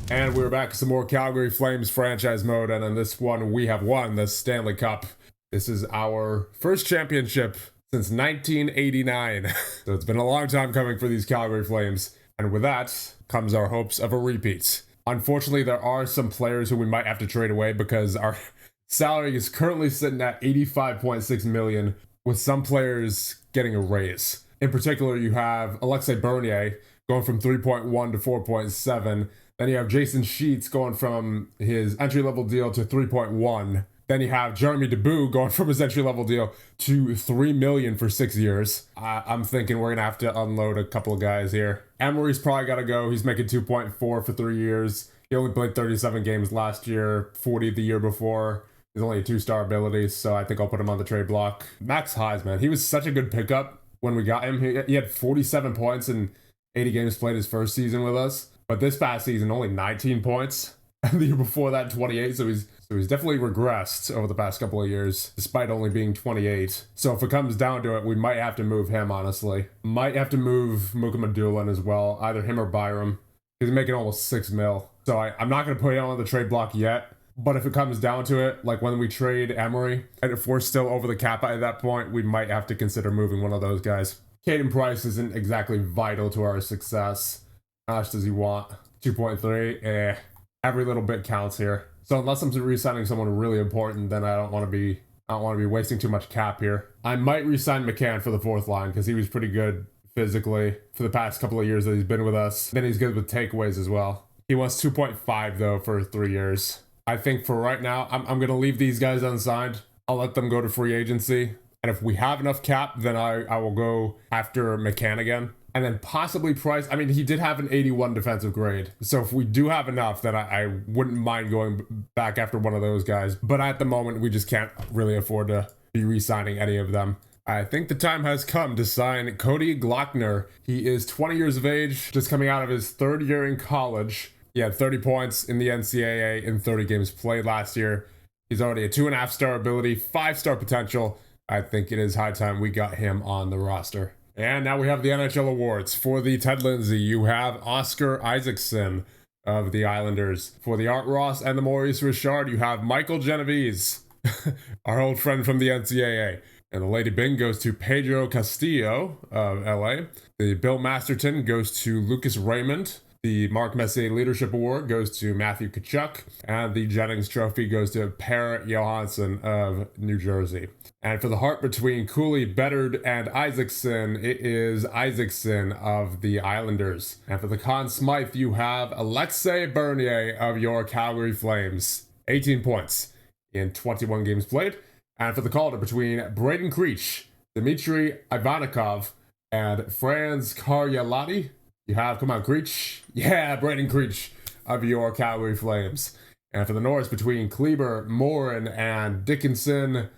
And we're back with some more Calgary Flames franchise mode, and in this one we have won the Stanley Cup. This is our first championship since 1989. So it's been a long time coming for these Calgary Flames, and with that comes our hopes of a repeat. Unfortunately, there are some players who we might have to trade away because our salary is currently sitting at $85.6 million, with some players getting a raise. In particular, you have Alexei Bernier going from 3.1 to 4.7. Then you have Jason Sheets going from his entry-level deal to 3.1. Then you have Jeremy Debut going from his entry-level deal to $3 million for 6 years. I'm thinking we're going to have to unload a couple of guys here. Emery's probably got to go. He's making 2.4 for 3 years. He only played 37 games last year, 40 the year before. He's only a 2-star ability, so I think I'll put him on the trade block. Max Heis, man, he was such a good pickup when we got him. He had 47 points in 80 games played his first season with us. But this past season, only 19 points. And the year before that, 28. So he's definitely regressed over the past couple of years, despite only being 28. So if it comes down to it, we might have to move him, honestly. Might have to move Muka Madulin as well, either him or Byram. He's making almost $6 million. So I'm not going to put him on the trade block yet. But if it comes down to it, like when we trade Emery, and if we're still over the cap at that point, we might have to consider moving one of those guys. Caden Price isn't exactly vital to our success. How much does he want? 2.3? Every little bit counts here. So unless I'm re-signing someone really important, then I don't want to be wasting too much cap here. I might re-sign McCann for the fourth line because he was pretty good physically for the past couple of years that he's been with us. Then he's good with takeaways as well. He wants 2.5 though for 3 years. I think for right now, I'm going to leave these guys unsigned. I'll let them go to free agency. And if we have enough cap, then I will go after McCann again. And then possibly Price. I mean, he did have an 81 defensive grade. So if we do have enough, then I wouldn't mind going back after one of those guys. But at the moment, we just can't really afford to be re-signing any of them. I think the time has come to sign Cody Glockner. He is 20 years of age, just coming out of his 3rd year in college. He had 30 points in the NCAA in 30 games played last year. He's already a 2.5-star ability, 5-star potential. I think it is high time we got him on the roster. And now we have the NHL awards. For the Ted Lindsay, you have Oscar Isaacson of the Islanders. For the Art Ross and the Maurice Richard, you have Michael Genovese, our old friend from the NCAA. And the Lady Byng goes to Pedro Castillo of LA. The Bill Masterton goes to Lucas Raymond. The Mark Messier Leadership Award goes to Matthew Tkachuk, and the Jennings Trophy goes to Per Johansson of New Jersey. And for the heart between Cooley, Bedard, and Isaacson, it is Isaacson of the Islanders. And for the Conn Smythe, you have Alexei Bernier of your Calgary Flames. 18 points in 21 games played. And for the Calder between Braden Creech, Dmitry Ivanikov, and Franz Karyalati, you have, come on, Creech. Yeah, Braden Creech of your Calgary Flames. And for the Norris between Kleber, Morin, and Dickinson,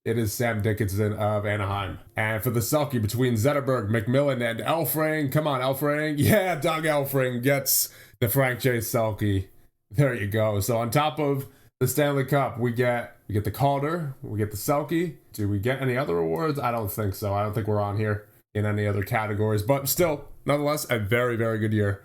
it is Sam Dickinson of Anaheim. And for the Selke between Zetterberg, McMillan, and Elfring, come on, Elfring. Yeah, Doug Elfring gets the Frank J. Selke. There you go. So on top of the Stanley Cup, we get the Calder, we get the Selke. Do we get any other awards? I don't think so. I don't think we're on here in any other categories, but still, nonetheless, a very, very good year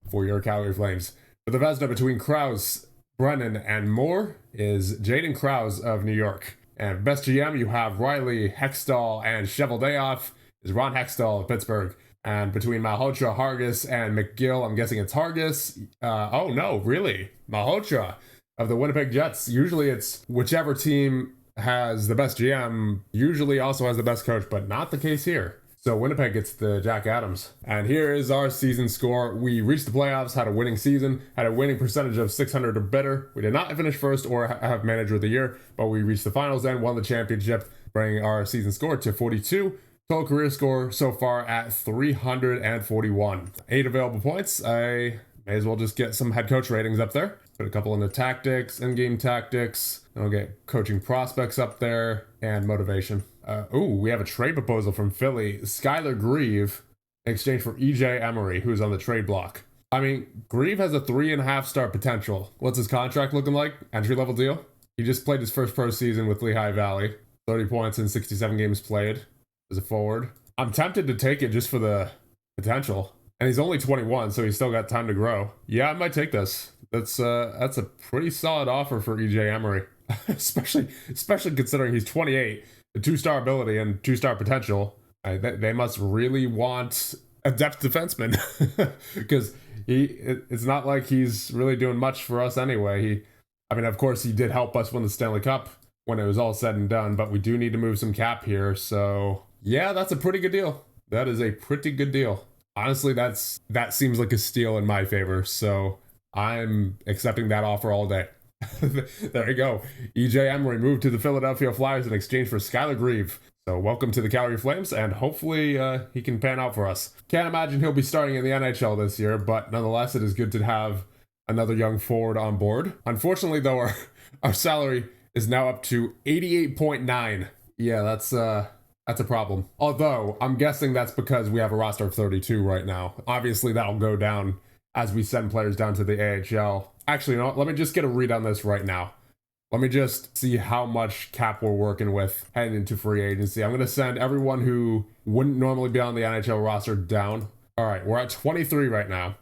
for your Calgary Flames. For the Vezina between Krause, Brennan, and Moore is Jaden Krause of New York. And best GM, you have Riley, Hextall, and Cheveldayoff is Ron Hextall of Pittsburgh. And between Malhotra, Hargis, and McGill, I'm guessing it's Hargis. Oh no, really? Malhotra of the Winnipeg Jets. Usually it's whichever team has the best GM, usually also has the best coach, but not the case here. So Winnipeg gets the Jack Adams. And here is our season score. We reached the playoffs, had a winning season, had a winning percentage of .600 or better. We did not finish first or have manager of the year, but we reached the finals and won the championship, bringing our season score to 42. Total career score so far at 341. 8 available points. I may as well just get some head coach ratings up there. Put a couple into tactics, in-game tactics. And I'll get coaching prospects up there and motivation. We have a trade proposal from Philly. Skylar Grieve in exchange for EJ Emery, who's on the trade block. I mean, Grieve has a 3.5-star potential. What's his contract looking like? Entry-level deal? He just played his first pro season with Lehigh Valley. 30 points in 67 games played as a forward. I'm tempted to take it just for the potential. And he's only 21, so he's still got time to grow. Yeah, I might take this. That's a pretty solid offer for EJ Emery, especially considering he's 28, a 2-star ability and 2-star potential. They must really want a depth defenseman because it's not like he's really doing much for us anyway. I mean, of course, he did help us win the Stanley Cup when it was all said and done, but we do need to move some cap here. So yeah, that's a pretty good deal. That is a pretty good deal. Honestly, that seems like a steal in my favor. So I'm accepting that offer all day. There you go. EJ Emery moved to the Philadelphia Flyers in exchange for Skylar Grieve. So welcome to the Calgary Flames, and hopefully he can pan out for us. Can't imagine he'll be starting in the NHL this year, but nonetheless, it is good to have another young forward on board. Unfortunately, though, our salary is now up to 88.9. Yeah, that's a problem. Although, I'm guessing that's because we have a roster of 32 right now. Obviously, that'll go down as we send players down to the AHL. Actually, you know what? Let me just get a read on this right now. Let me just see how much cap we're working with heading into free agency. I'm going to send everyone who wouldn't normally be on the NHL roster down. All right, we're at 23 right now.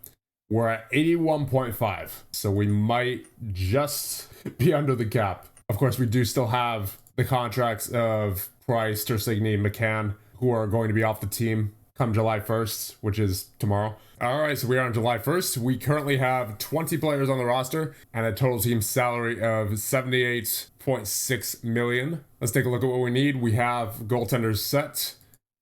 We're at 81.5. So we might just be under the cap. Of course, we do still have the contracts of Price, Tersigny, McCann, who are going to be off the team come July 1st, which is tomorrow. All right, so we are on July 1st. We currently have 20 players on the roster and a total team salary of $78.6 million. Let's take a look at what we need. We have goaltenders set.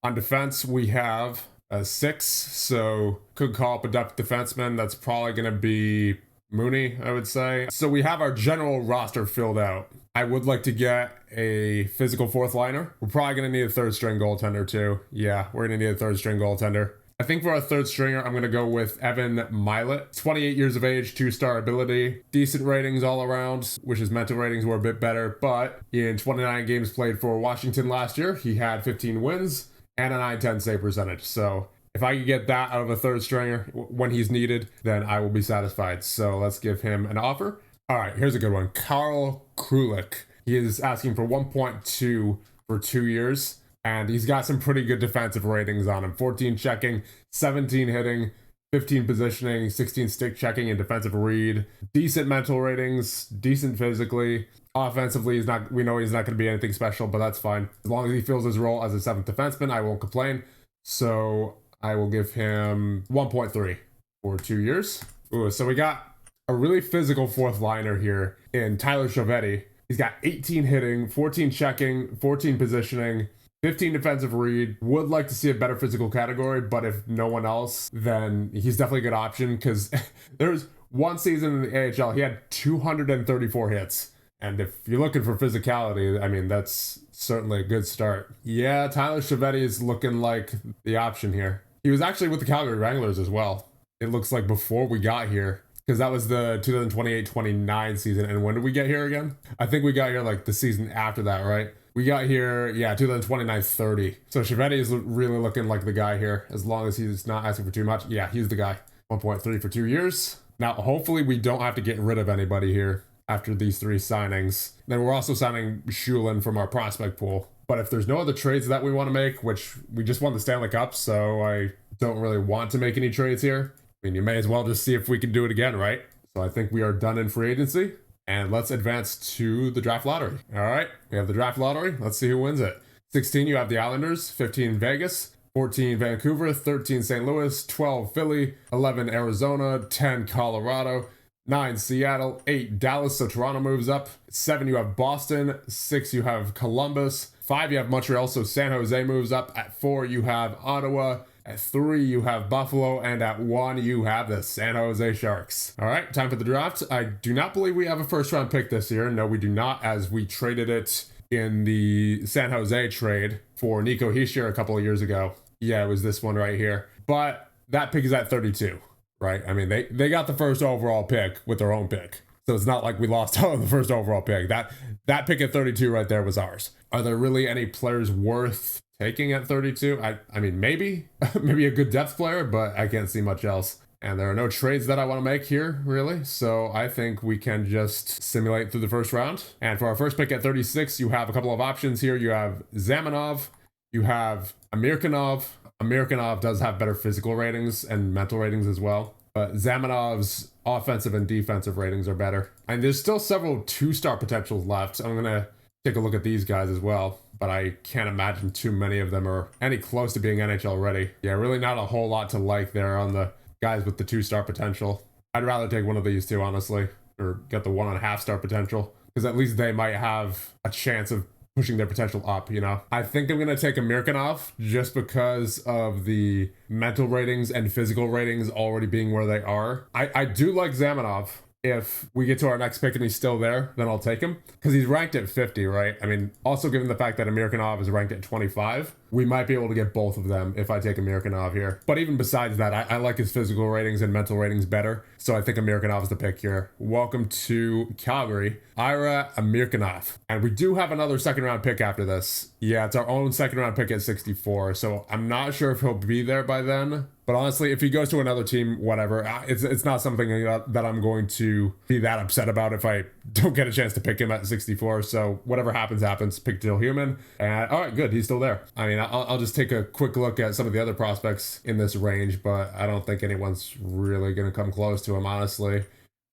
On defense, we have a 6, so could call up a depth defenseman. That's probably going to be Mooney, I would say. So we have our general roster filled out. I would like to get a physical 4th liner. We're probably going to need a 3rd string goaltender too. Yeah, we're going to need a 3rd string goaltender. I think for our 3rd stringer, I'm going to go with Evan Milet. 28 years of age, 2-star ability, decent ratings all around, which his mental ratings were a bit better. But in 29 games played for Washington last year, he had 15 wins and a .910 save percentage. So if I could get that out of a 3rd stringer when he's needed, then I will be satisfied. So let's give him an offer. All right, here's a good one. Carl Krulik. He is asking for 1.2 for 2 years. And he's got some pretty good defensive ratings on him. 14 checking, 17 hitting, 15 positioning, 16 stick checking, and defensive read. Decent mental ratings, decent physically. Offensively, we know he's not going to be anything special, but that's fine. As long as he fills his role as a 7th defenseman, I won't complain. So I will give him 1.3 for 2 years. Ooh, so we got a really physical 4th liner here in Tyler Chovetti. He's got 18 hitting, 14 checking, 14 positioning, 15 defensive read. Would like to see a better physical category, but if no one else, then he's definitely a good option because there's one season in the AHL, he had 234 hits. And if you're looking for physicality, I mean, that's certainly a good start. Yeah, Tyler Chovetti is looking like the option here. He was actually with the Calgary Wranglers as well. It looks like before we got here, because that was the 2028-29 season. And when did we get here again? I think we got here like the season after that, right? We got here, yeah, 2029-30. So Chovetti is really looking like the guy here, as long as he's not asking for too much. Yeah, he's the guy. 1.3 for 2 years. Now, hopefully we don't have to get rid of anybody here after these 3 signings. Then we're also signing Shulin from our prospect pool. But if there's no other trades that we want to make, which we just won the Stanley Cup, so I don't really want to make any trades here. I mean, you may as well just see if we can do it again, right? So I think we are done in free agency. And let's advance to the draft lottery. All right, we have the draft lottery. Let's see who wins it. 16, you have the Islanders. 15, Vegas. 14, Vancouver. 13, St. Louis. 12, Philly. 11, Arizona. 10, Colorado. 9, Seattle. 8, Dallas, so Toronto moves up. 7, you have Boston. 6, you have Columbus. 5, you have Montreal, so San Jose moves up. At 4, you have Ottawa. At 3, you have Buffalo, and at 1, you have the San Jose Sharks. All right, time for the draft. I do not believe we have a first-round pick this year. No, we do not, as we traded it in the San Jose trade for Nico Hischier a couple of years ago. Yeah, it was this one right here. But that pick is at 32, right? I mean, they got the first overall pick with their own pick. So it's not like we lost out on the first overall pick. That pick at 32 right there was ours. Are there really any players worth taking at 32? I mean, maybe a good depth player, but I can't see much else. And there are no trades that I want to make here, really. So I think we can just simulate through the first round. And for our first pick at 36, you have a couple of options here. You have Zamanov, you have Amirkanov. Amirkanov does have better physical ratings and mental ratings as well. But Zamanov's offensive and defensive ratings are better. And there's still several 2-star potentials left. I'm going to take a look at these guys as well, but I can't imagine too many of them are any close to being NHL ready. Yeah, really not a whole lot to like there on the guys with the 2-star potential. I'd rather take one of these two, honestly, or get the 1.5-star potential, because at least they might have a chance of pushing their potential up, you know? I think I'm going to take Amirkanov just because of the mental ratings and physical ratings already being where they are. I do like Zamenhof. If we get to our next pick and he's still there, then I'll take him, because he's ranked at 50, right? I mean, also given the fact that Amirkanov is ranked at 25, we might be able to get both of them if I take Amirkanov here. But even besides that, I like his physical ratings and mental ratings better, so I think Amirkanov is the pick here. Welcome to Calgary, Ira Amirkanov. And we do have another second-round pick after this. Yeah, it's our own second-round pick at 64, so I'm not sure if he'll be there by then. But honestly, if he goes to another team, whatever, it's not something that I'm going to be that upset about if I don't get a chance to pick him at 64. So whatever happens, happens. Pick Dill Human. And all right, good. He's still there. I mean, I'll just take a quick look at some of the other prospects in this range, but I don't think anyone's really going to come close to him, honestly.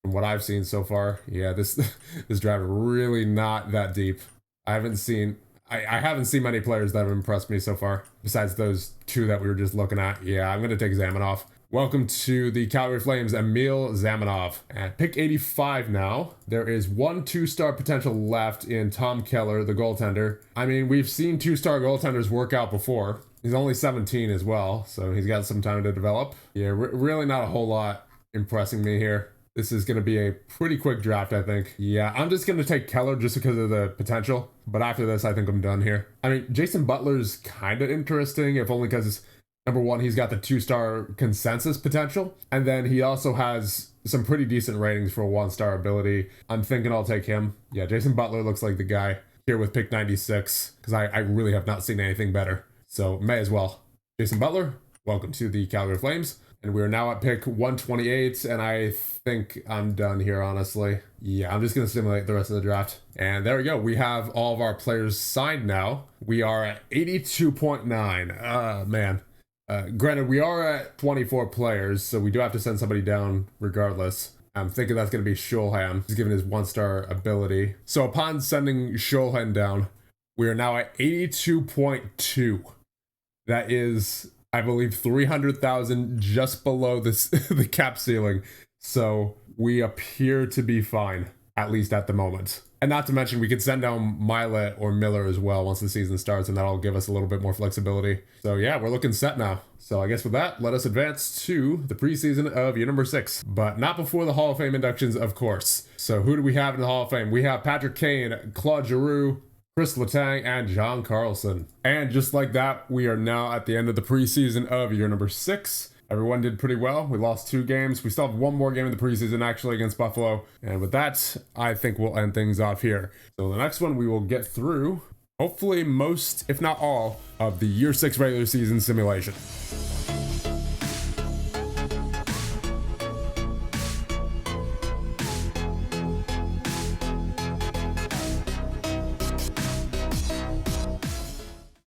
From what I've seen so far, yeah, this draft really not that deep. I haven't seen many players that have impressed me so far, besides those two that we were just looking at. Yeah, I'm going to take Zamenhof. Welcome to the Calgary Flames, Emil Zamenhof. At pick 85 now, there is one 2-star potential left in Tom Keller, the goaltender. I mean, we've seen 2-star goaltenders work out before. He's only 17 as well, so he's got some time to develop. Yeah, really not a whole lot impressing me here. This is going to be a pretty quick draft, I think. Yeah, I'm just going to take Keller just because of the potential. But after this, I think I'm done here. I mean, Jason Butler's kind of interesting, if only because, number one, he's got the 2-star consensus potential. And then he also has some pretty decent ratings for a 1-star ability. I'm thinking I'll take him. Yeah, Jason Butler looks like the guy here with pick 96, because I really have not seen anything better. So may as well. Jason Butler, welcome to the Calgary Flames. And we're now at pick 128, and I think I'm done here, honestly. Yeah, I'm just going to simulate the rest of the draft. And there we go. We have all of our players signed now. We are at 82.9. Man. Granted, we are at 24 players, so we do have to send somebody down regardless. I'm thinking that's going to be Shulhan. He's given his 1-star ability. So upon sending Shulhan down, we are now at 82.2. That is, I believe, 300,000 just below this the cap ceiling. So we appear to be fine, at least at the moment. And not to mention, we could send down Milet or Miller as well once the season starts, and that'll give us a little bit more flexibility. So yeah, we're looking set now. So I guess with that, let us advance to the preseason of year number 6. But not before the Hall of Fame inductions, of course. So who do we have in the Hall of Fame? We have Patrick Kane, Claude Giroux, Chris Letang, and John Carlson. And just like that, we are now at the end of the preseason of year number 6. Everyone did pretty well. We lost 2 games. We still have 1 more game in the preseason, actually, against Buffalo. And with that, I think we'll end things off here. So the next one, we will get through, hopefully most, if not all, of the year 6 regular season simulation.